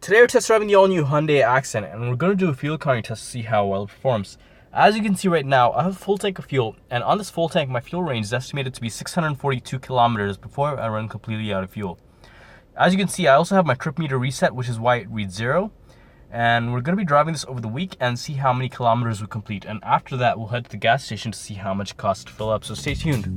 Today we're test driving the all-new Hyundai Accent, and we're going to do a fuel economy test to see how well it performs. As you can see right now, I have a full tank of fuel, and on this full tank, my fuel range is estimated to be 642 kilometers before I run completely out of fuel. As you can see, I also have my trip meter reset, which is why it reads 0. And we're going to be driving this over the week and see how many kilometers we complete. And after that, we'll head to the gas station to see how much it costs to fill up, so stay tuned.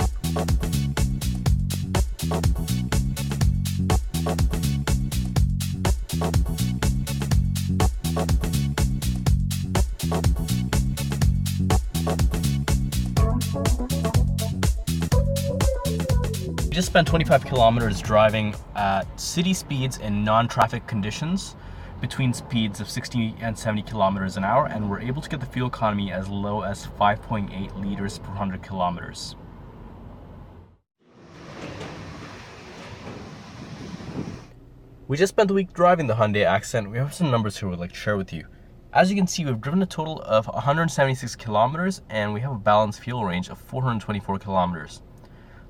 We just spent 25 kilometers driving at city speeds in non-traffic conditions between speeds of 60 and 70 kilometers an hour, and we're able to get the fuel economy as low as 5.8 liters per 100 kilometers. We just spent the week driving the Hyundai Accent. We have some numbers here we'd like to share with you. As you can see, we've driven a total of 176 kilometers and we have a balanced fuel range of 424 kilometers.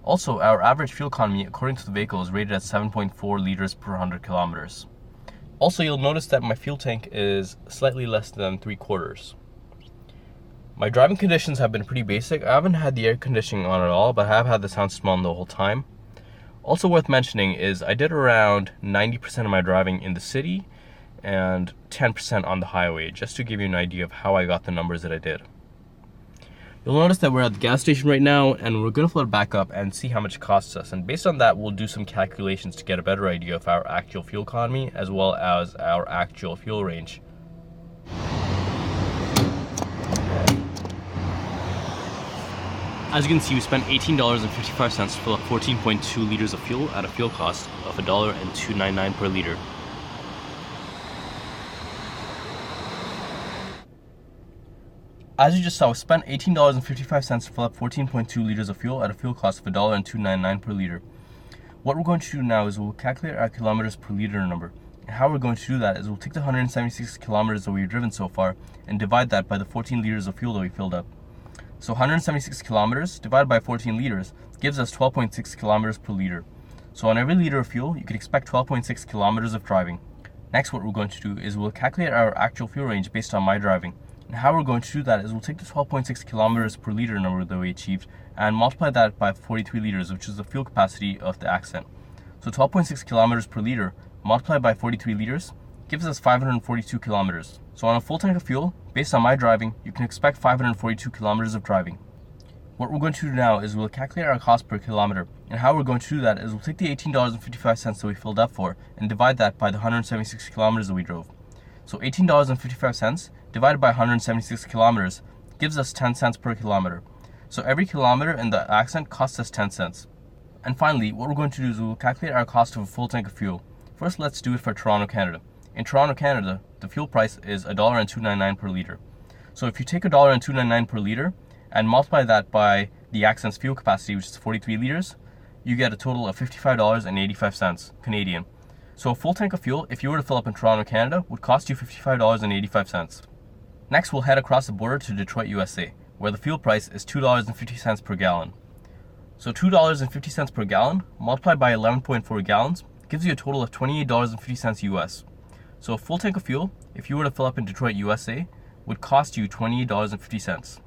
Also, our average fuel economy according to the vehicle is rated at 7.4 liters per 100 kilometers. Also, you'll notice that my fuel tank is slightly less than 3/4. My driving conditions have been pretty basic. I haven't had the air conditioning on at all, but I have had the sound system on the whole time. Also worth mentioning is I did around 90% of my driving in the city and 10% on the highway, just to give you an idea of how I got the numbers that I did. You'll notice that we're at the gas station right now, and we're going to flood back up and see how much it costs us. And based on that, we'll do some calculations to get a better idea of our actual fuel economy as well as our actual fuel range. As you can see, we spent $18.55 to fill up 14.2 liters of fuel at a fuel cost of $1.299 per liter. As you just saw, we spent $18.55 to fill up 14.2 liters of fuel at a fuel cost of $1.299 per liter. What we're going to do now is we'll calculate our kilometers per liter number. And how we're going to do that is we'll take the 176 kilometers that we've driven so far and divide that by the 14 liters of fuel that we filled up. So 176 kilometers divided by 14 liters gives us 12.6 kilometers per liter. So on every liter of fuel, you can expect 12.6 kilometers of driving. Next, what we're going to do is we'll calculate our actual fuel range based on my driving. And how we're going to do that is we'll take the 12.6 kilometers per liter number that we achieved and multiply that by 43 liters, which is the fuel capacity of the Accent. So 12.6 kilometers per liter multiplied by 43 liters gives us 542 kilometers. So on a full tank of fuel, based on my driving, you can expect 542 kilometers of driving. What we're going to do now is we'll calculate our cost per kilometer. And how we're going to do that is we'll take the $18.55 that we filled up for and divide that by the 176 kilometers that we drove. So $18.55 divided by 176 kilometers gives us 10 cents per kilometer. So every kilometer in the Accent costs us 10 cents. And finally, what we're going to do is we'll calculate our cost of a full tank of fuel. First, let's do it for Toronto, Canada. In Toronto, Canada, the fuel price is $1.299 per liter. So if you take $1.299 per liter and multiply that by the Accent's fuel capacity, which is 43 liters, you get a total of $55.85 Canadian. So a full tank of fuel, if you were to fill up in Toronto, Canada, would cost you $55.85. Next, we'll head across the border to Detroit, USA, where the fuel price is $2.50 per gallon. So $2.50 per gallon multiplied by 11.4 gallons gives you a total of $28.50 US. So a full tank of fuel, if you were to fill up in Detroit, USA, would cost you $28.50.